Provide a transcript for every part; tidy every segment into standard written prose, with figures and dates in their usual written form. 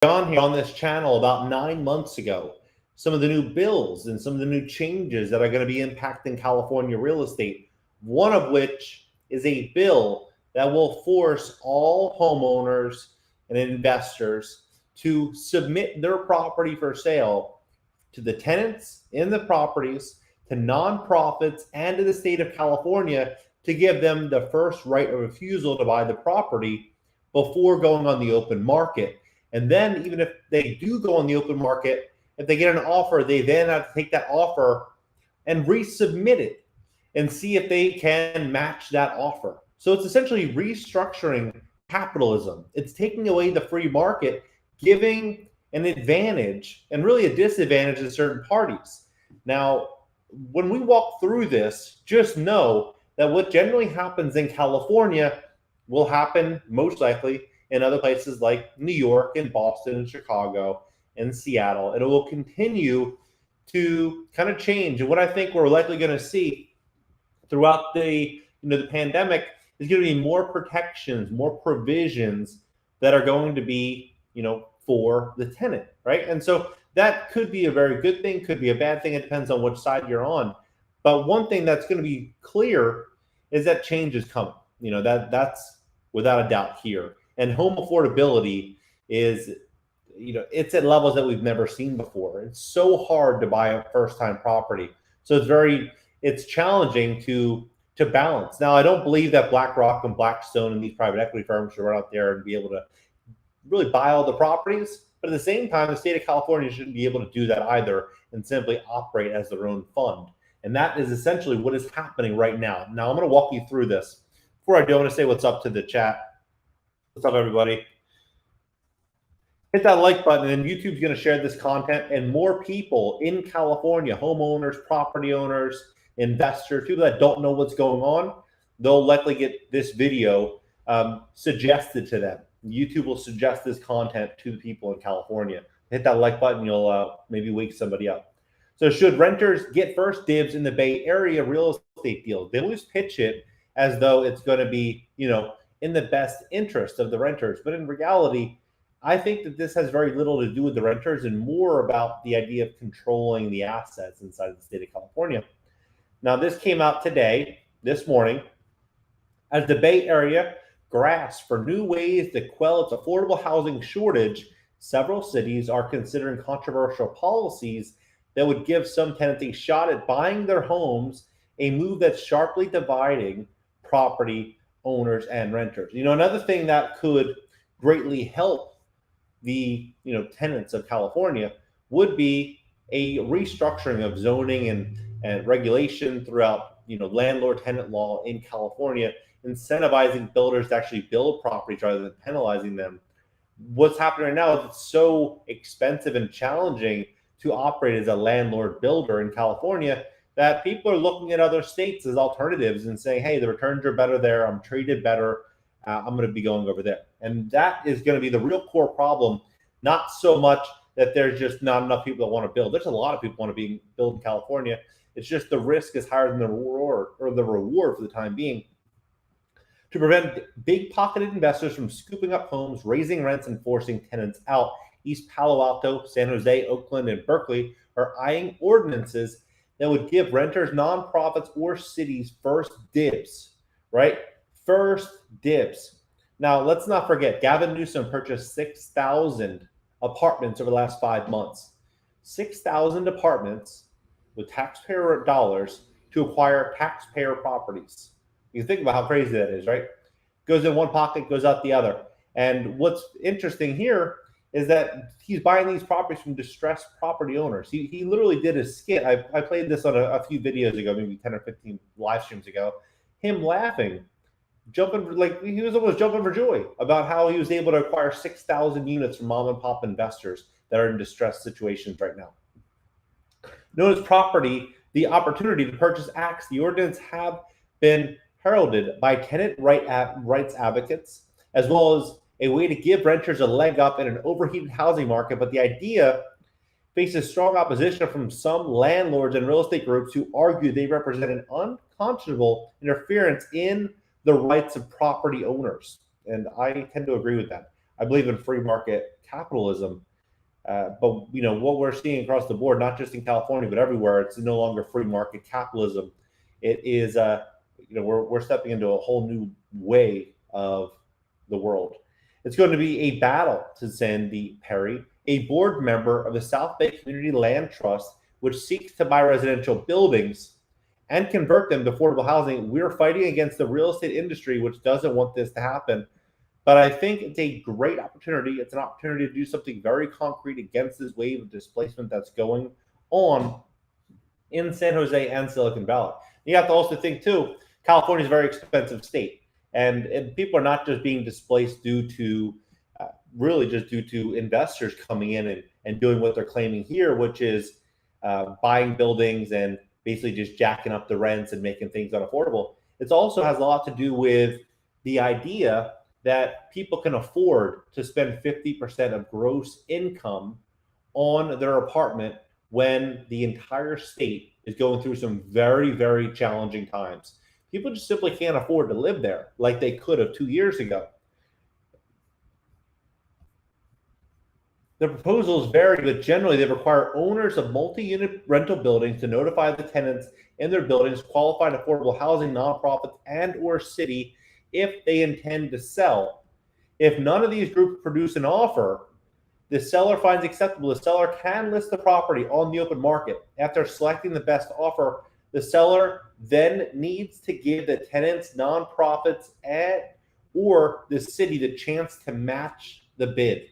on here on this channel about 9 months ago some of the new bills and some of the new changes that are going to be impacting California real estate, one of which is a bill that will force all homeowners and investors to submit their property for sale to the tenants in the properties, to nonprofits, and to the state of California to give them the first right of refusal to buy the property before going on the open market. And then even if they do go on the open market, if they get an offer, they then have to take that offer and resubmit it and see if they can match that offer. So it's essentially restructuring capitalism. It's taking away the free market, giving an advantage and really a disadvantage to certain parties. Now, when we walk through this, just know that what generally happens in California will happen most likely in other places like New York and Boston and Chicago and Seattle. And it will continue to kind of change. And what I think we're likely going to see throughout the pandemic is going to be more protections, more provisions that are going to be, for the tenant, right? And so that could be a very good thing, could be a bad thing. It depends on which side you're on. But one thing that's going to be clear is that change is coming. That's without a doubt here. And home affordability is, it's at levels that we've never seen before. It's so hard to buy a first-time property. So it's challenging to balance. Now, I don't believe that BlackRock and Blackstone and these private equity firms should run out there and be able to really buy all the properties. But at the same time, the state of California shouldn't be able to do that either and simply operate as their own fund. And that is essentially what is happening right now. Now, I'm going to walk you through this. Before I do, I want to say what's up to the chat. What's up, everybody? Hit that like button, and YouTube's going to share this content, and more people in California, homeowners, property owners, investors, people that don't know what's going on, they'll likely get this video suggested to them. YouTube will suggest this content to the people in California. Hit that like button, you'll maybe wake somebody up. So should renters get first dibs in the Bay Area real estate deals? They always pitch it as though it's going to be, in the best interest of the renters. But in reality, I think that this has very little to do with the renters and more about the idea of controlling the assets inside of the state of California. Now, this came out today, this morning, as the Bay Area grasps for new ways to quell its affordable housing shortage. Several cities are considering controversial policies that would give some tenants a shot at buying their homes, a move that's sharply dividing property owners and renters. Another thing that could greatly help the tenants of California would be a restructuring of zoning and regulation throughout landlord tenant law in California, incentivizing builders to actually build properties rather than penalizing them. What's happening right now is it's so expensive and challenging to operate as a landlord builder in California that people are looking at other states as alternatives and saying, hey, the returns are better there, I'm treated better, I'm going to be going over there. And that is going to be the real core problem, not so much that there's just not enough people that want to build. There's a lot of people want to build in California. It's just the risk is higher than the reward, or the reward for the time being. To prevent big-pocketed investors from scooping up homes, raising rents, and forcing tenants out, East Palo Alto, San Jose, Oakland, and Berkeley are eyeing ordinances that would give renters, nonprofits, or cities first dibs, right? First dibs. Now, let's not forget, Gavin Newsom purchased 6,000 apartments over the last 5 months. 6,000 apartments with taxpayer dollars to acquire taxpayer properties. You can think about how crazy that is, right? Goes in one pocket, goes out the other. And what's interesting here is that he's buying these properties from distressed property owners. He literally did a skit. I played this on a few videos ago, maybe 10 or 15 live streams ago, him laughing, he was almost jumping for joy about how he was able to acquire 6,000 units from mom and pop investors that are in distressed situations right now. Known as property, the opportunity to purchase acts, the ordinance have been heralded by tenant rights advocates, as well as a way to give renters a leg up in an overheated housing market. But the idea faces strong opposition from some landlords and real estate groups who argue they represent an unconscionable interference in the rights of property owners. And I tend to agree with that. I believe in free market capitalism. But what we're seeing across the board, not just in California but everywhere, it's no longer free market capitalism. It is, we're stepping into a whole new way of the world. It's going to be a battle to Sandy Perry, a board member of the South Bay Community Land Trust, which seeks to buy residential buildings and convert them to affordable housing. We're fighting against the real estate industry, which doesn't want this to happen. But I think it's a great opportunity. It's an opportunity to do something very concrete against this wave of displacement that's going on in San Jose and Silicon Valley. You have to also think, too, California is a very expensive state. And people are not just being displaced due to really just due to investors coming in and doing what they're claiming here, which is buying buildings and basically just jacking up the rents and making things unaffordable. It also has a lot to do with the idea that people can afford to spend 50% of gross income on their apartment when the entire state is going through some very, very challenging times. People just simply can't afford to live there like they could have 2 years ago. The proposals vary, but generally they require owners of multi-unit rental buildings to notify the tenants in their buildings, qualified affordable housing, nonprofits, and or city if they intend to sell. If none of these groups produce an offer the seller finds acceptable, the seller can list the property on the open market. After selecting the best offer, the seller then needs to give the tenants, nonprofits, or the city the chance to match the bid.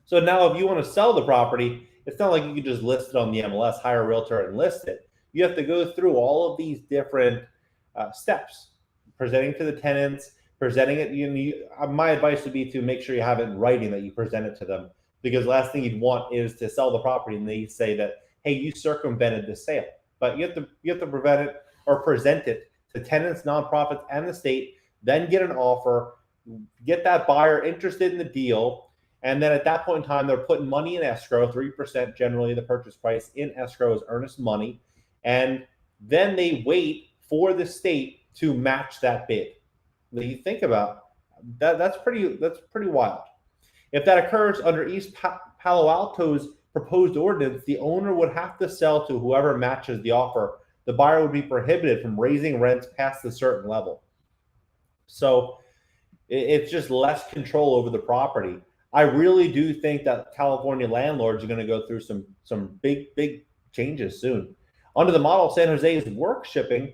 So now if you want to sell the property, it's not like you can just list it on the MLS, hire a realtor and list it. You have to go through all of these different steps, presenting to the tenants, presenting it. My advice would be to make sure you have it in writing that you present it to them, because the last thing you'd want is to sell the property and they say that, hey, you circumvented the sale. But you have to prevent it or present it to tenants, nonprofits, and the state, then get an offer, get that buyer interested in the deal. And then at that point in time, they're putting money in escrow, 3% generally the purchase price in escrow is earnest money. And then they wait for the state to match that bid. That you think about that, that's pretty wild. If that occurs under East Palo Alto's proposed ordinance, the owner would have to sell to whoever matches the offer. The buyer would be prohibited from raising rents past a certain level. So it's just less control over the property. I really do think that California landlords are going to go through some big changes soon. Under the model San Jose is workshopping,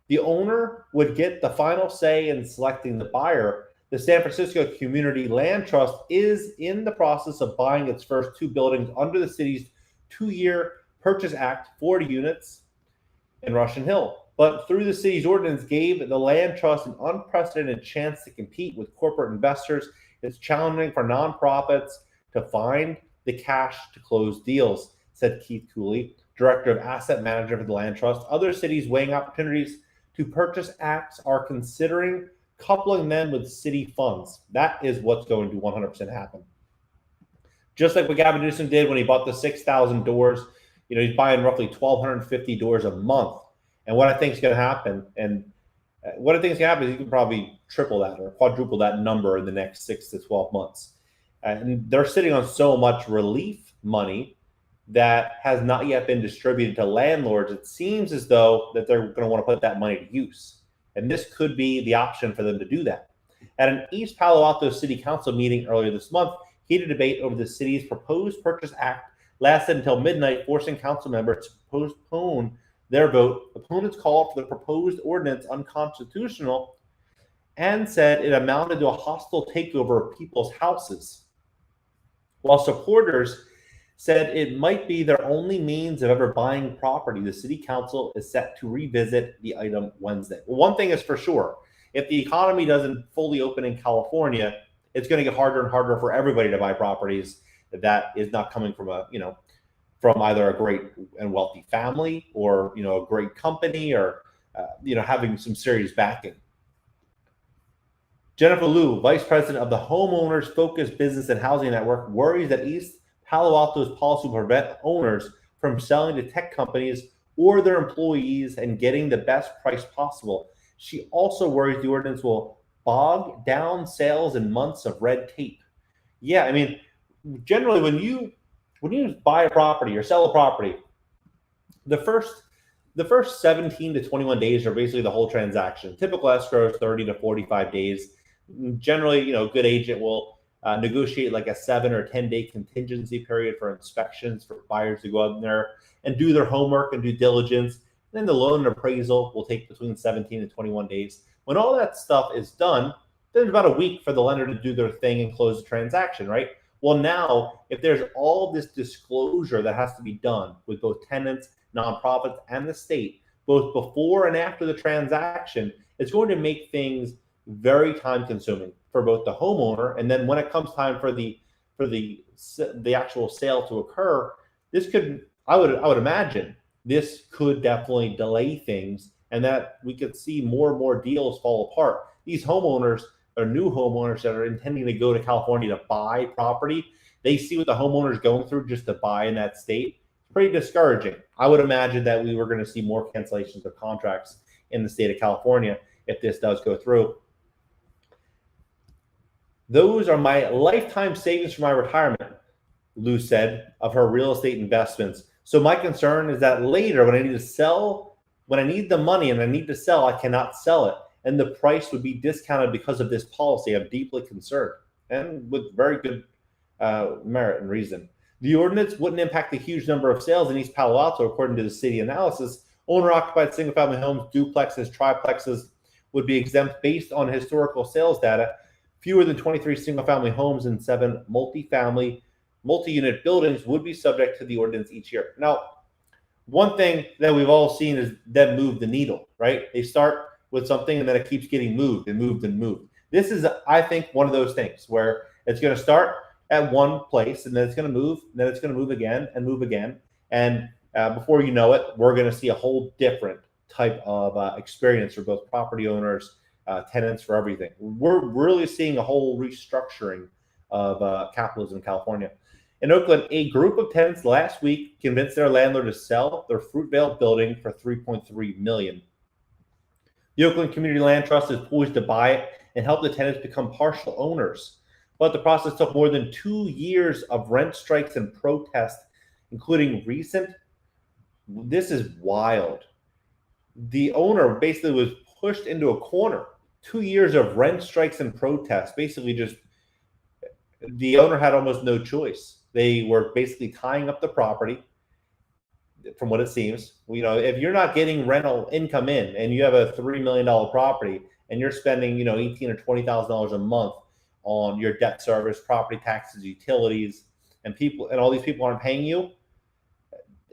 the owner would get the final say in selecting the buyer. The San Francisco Community Land Trust is in the process of buying its first 2 buildings under the city's 2-year Purchase Act, 40 units in Russian Hill. But through the city's ordinance gave the land trust an unprecedented chance to compete with corporate investors. It's challenging for nonprofits to find the cash to close deals, said Keith Cooley, director of asset management for the land trust. Other cities weighing opportunities to purchase acts are considering coupling them with city funds. That is what's going to 100% happen. Just like what Gavin Newsom did when he bought the 6,000 doors, he's buying roughly 1,250 doors a month. And what I think is going to happen, is you can probably triple that or quadruple that number in the next 6 to 12 months. And they're sitting on so much relief money that has not yet been distributed to landlords. It seems as though that they're going to want to put that money to use. And this could be the option for them to do that. At an East Palo Alto City Council meeting earlier this month, heated debate over the city's proposed Purchase Act lasted until midnight, forcing council members to postpone their vote. Opponents called for the proposed ordinance unconstitutional and said it amounted to a hostile takeover of people's houses, while supporters said it might be their only means of ever buying property. The city council is set to revisit the item Wednesday. Well, one thing is for sure, if the economy doesn't fully open in California, it's going to get harder and harder for everybody to buy properties that is not coming from from either a great and wealthy family or a great company or having some serious backing. Jennifer Liu, vice president of the Homeowners Focused Business and Housing Network, worries that East Palo Alto's policy will prevent owners from selling to tech companies or their employees and getting the best price possible. She also worries the ordinance will bog down sales and months of red tape. Yeah, I mean, generally when you buy a property or sell a property, the first 17 to 21 days are basically the whole transaction. Typical escrow is 30 to 45 days. Generally, a good agent will negotiate like a 7 or 10-day contingency period for inspections for buyers to go out there and do their homework and due diligence. And then the loan appraisal will take between 17 and 21 days. When all that stuff is done, there's about a week for the lender to do their thing and close the transaction, right? Well, now, if there's all this disclosure that has to be done with both tenants, nonprofits, and the state, both before and after the transaction, it's going to make things very time consuming for both the homeowner, and then when it comes time for the actual sale to occur, this could, I would imagine, this could definitely delay things, and that we could see more and more deals fall apart. These homeowners or new homeowners that are intending to go to California to buy property, they see what the homeowner's going through just to buy in that state. It's pretty discouraging. I would imagine that we were going to see more cancellations of contracts in the state of California if this does go through. Those are my lifetime savings for my retirement, Lou said of her real estate investments. So my concern is that later when I need to sell, when I need the money and I need to sell, I cannot sell it. And the price would be discounted because of this policy. I'm deeply concerned, and with very good merit and reason. The ordinance wouldn't impact a huge number of sales in East Palo Alto, according to the city analysis. Owner-occupied single-family homes, duplexes, triplexes would be exempt based on historical sales data. Fewer than 23 single-family homes and 7 multi-unit buildings would be subject to the ordinance each year. Now, one thing that we've all seen is them move the needle, right? They start with something and then it keeps getting moved and moved and moved. This is, I think, one of those things where it's going to start at one place and then it's going to move, and then it's going to move again and move again. And before you know it, we're going to see a whole different type of experience for both property owners, tenants, for everything. We're really seeing a whole restructuring of capitalism in California. In Oakland, a group of tenants last week convinced their landlord to sell their Fruitvale building for $3.3 million. The Oakland Community Land Trust is poised to buy it and help the tenants become partial owners. But the process took more than 2 years of rent strikes and protests, including recent. This is wild. The owner basically was pushed into a corner. 2 years of rent strikes and protests. Basically, just the owner had almost no choice. They were basically tying up the property, from what it seems. If you're not getting rental income in and you have a $3 million property and you're spending, $18,000 or $20,000 a month on your debt service, property taxes, utilities, and all these people aren't paying you,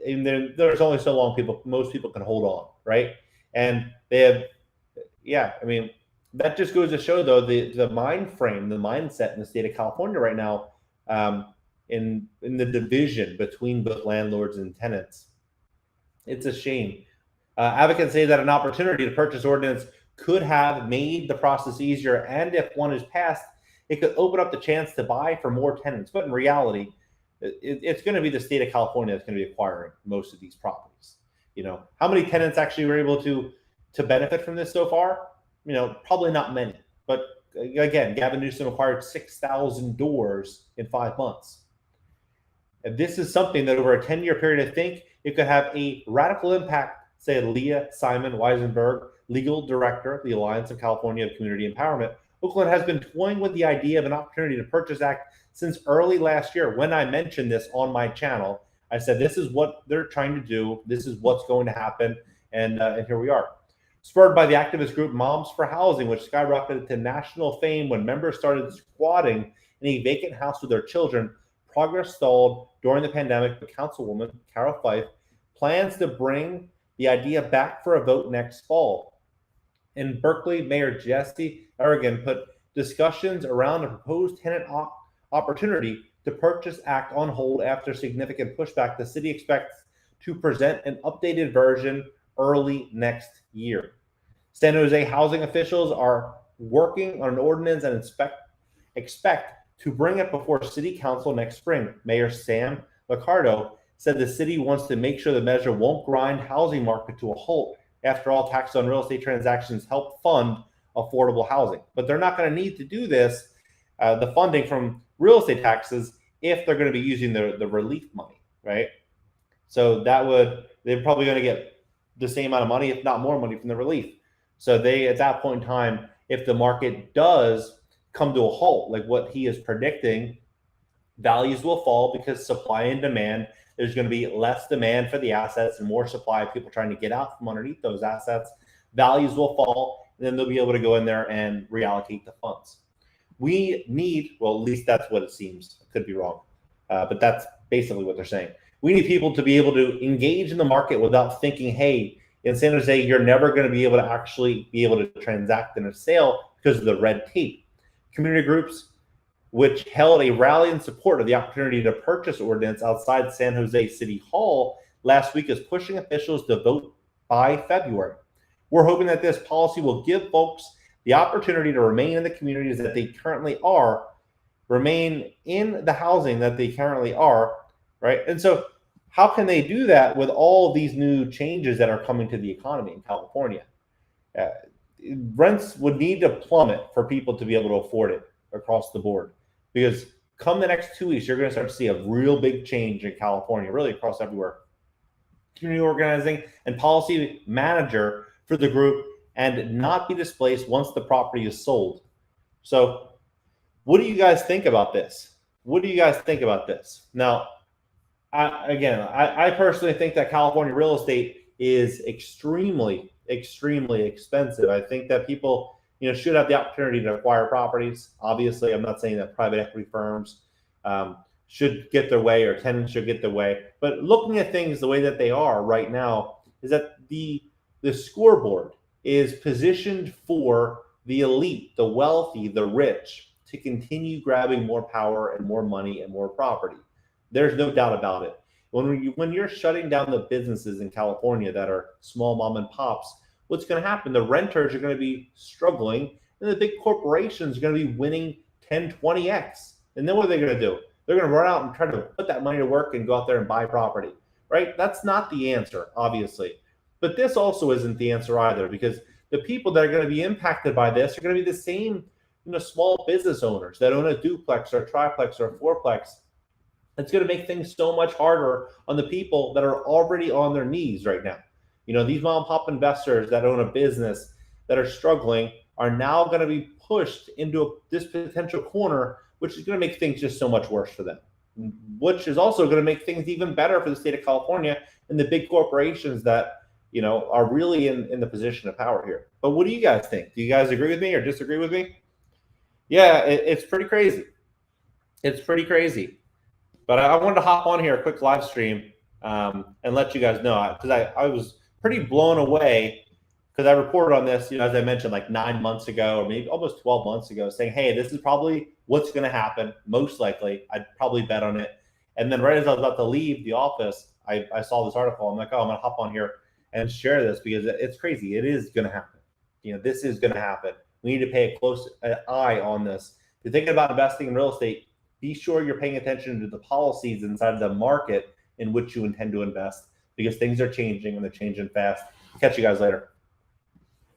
and there's only so long most people can hold on, right? And they have, that just goes to show, though, the mind frame, the mindset in the state of California right now, in the division between both landlords and tenants. It's a shame. Advocates say that an opportunity to purchase ordinance could have made the process easier, and if one is passed, it could open up the chance to buy for more tenants. But in reality, it's going to be the state of California that's going to be acquiring most of these properties. How many tenants actually were able to benefit from this so far? Probably not many. But again, Gavin Newsom acquired 6,000 doors in 5 months. And this is something that over a 10-year period, I think it could have a radical impact, said Leah Simon Weisenberg, legal director of the Alliance of California Community Empowerment. Oakland has been toying with the idea of an opportunity to purchase act since early last year. When I mentioned this on my channel, I said, this is what they're trying to do. This is what's going to happen. And here we are. Spurred by the activist group Moms for Housing, which skyrocketed to national fame when members started squatting in a vacant house with their children, progress stalled during the pandemic, but Councilwoman Carol Fife plans to bring the idea back for a vote next fall. In Berkeley, Mayor Jesse Aragon put discussions around a proposed tenant opportunity to purchase act on hold after significant pushback. The city expects to present an updated version early next year. San Jose housing officials are working on an ordinance and expect to bring it before City Council next spring. Mayor Sam Liccardo said the city wants to make sure the measure won't grind housing market to a halt. After all, taxes on real estate transactions help fund affordable housing. But they're not going to need to do this, the funding from real estate taxes, if they're going to be using the relief money, right? So they're probably going to get the same amount of money, if not more money, from the relief. So at that point in time, if the market does come to a halt, like what he is predicting, values will fall because supply and demand, there's going to be less demand for the assets and more supply of people trying to get out from underneath those assets. Values will fall, and then they'll be able to go in there and reallocate the funds. We need, well, at least that's what it seems. I could be wrong, but that's basically what they're saying. We need people to be able to engage in the market without thinking, hey, in San Jose, you're never going to be able to actually be able to transact in a sale because of the red tape. Community groups, which held a rally in support of the opportunity to purchase ordinance outside San Jose City Hall last week, is pushing officials to vote by February. We're hoping that this policy will give folks the opportunity to remain in the communities that they currently are, remain in the housing that they currently are, right? And so how can they do that with all of these new changes that are coming to the economy in California? Rents would need to plummet for people to be able to afford it across the board, because come the next 2 weeks, you're going to start to see a real big change in California, really across everywhere. Community organizing and policy manager for the group, and not be displaced once the property is sold. So what do you guys think about this? What do you guys think about this? Now, I personally think that California real estate is extremely, extremely expensive. I think that people, should have the opportunity to acquire properties. Obviously, I'm not saying that private equity firms should get their way or tenants should get their way. But looking at things the way that they are right now, is that the scoreboard is positioned for the elite, the wealthy, the rich, to continue grabbing more power and more money and more property. There's no doubt about it. When you're shutting down the businesses in California that are small mom and pops, what's going to happen? The renters are going to be struggling, and the big corporations are going to be winning 10, 20x. And then what are they going to do? They're going to run out and try to put that money to work and go out there and buy property, right? That's not the answer, obviously. But this also isn't the answer either, because the people that are going to be impacted by this are going to be the same, small business owners that own a duplex or a triplex or a fourplex. It's going to make things so much harder on the people that are already on their knees right now. These mom and pop investors that own a business that are struggling are now going to be pushed into this potential corner, which is going to make things just so much worse for them, which is also going to make things even better for the state of California and the big corporations that, are really in the position of power here. But what do you guys think? Do you guys agree with me or disagree with me? Yeah, it's pretty crazy. It's pretty crazy. But I wanted to hop on here, a quick live stream, and let you guys know, because I was pretty blown away, because I reported on this, as I mentioned, like 9 months ago, or maybe almost 12 months ago, saying, hey, this is probably what's going to happen, most likely. I'd probably bet on it. And then right as I was about to leave the office, I saw this article. I'm like, oh, I'm going to hop on here and share this, because it's crazy. It is going to happen. This is going to happen. We need to pay a close eye on this. If you're thinking about investing in real estate, be sure you're paying attention to the policies inside the market in which you intend to invest, because things are changing and they're changing fast. Catch you guys later.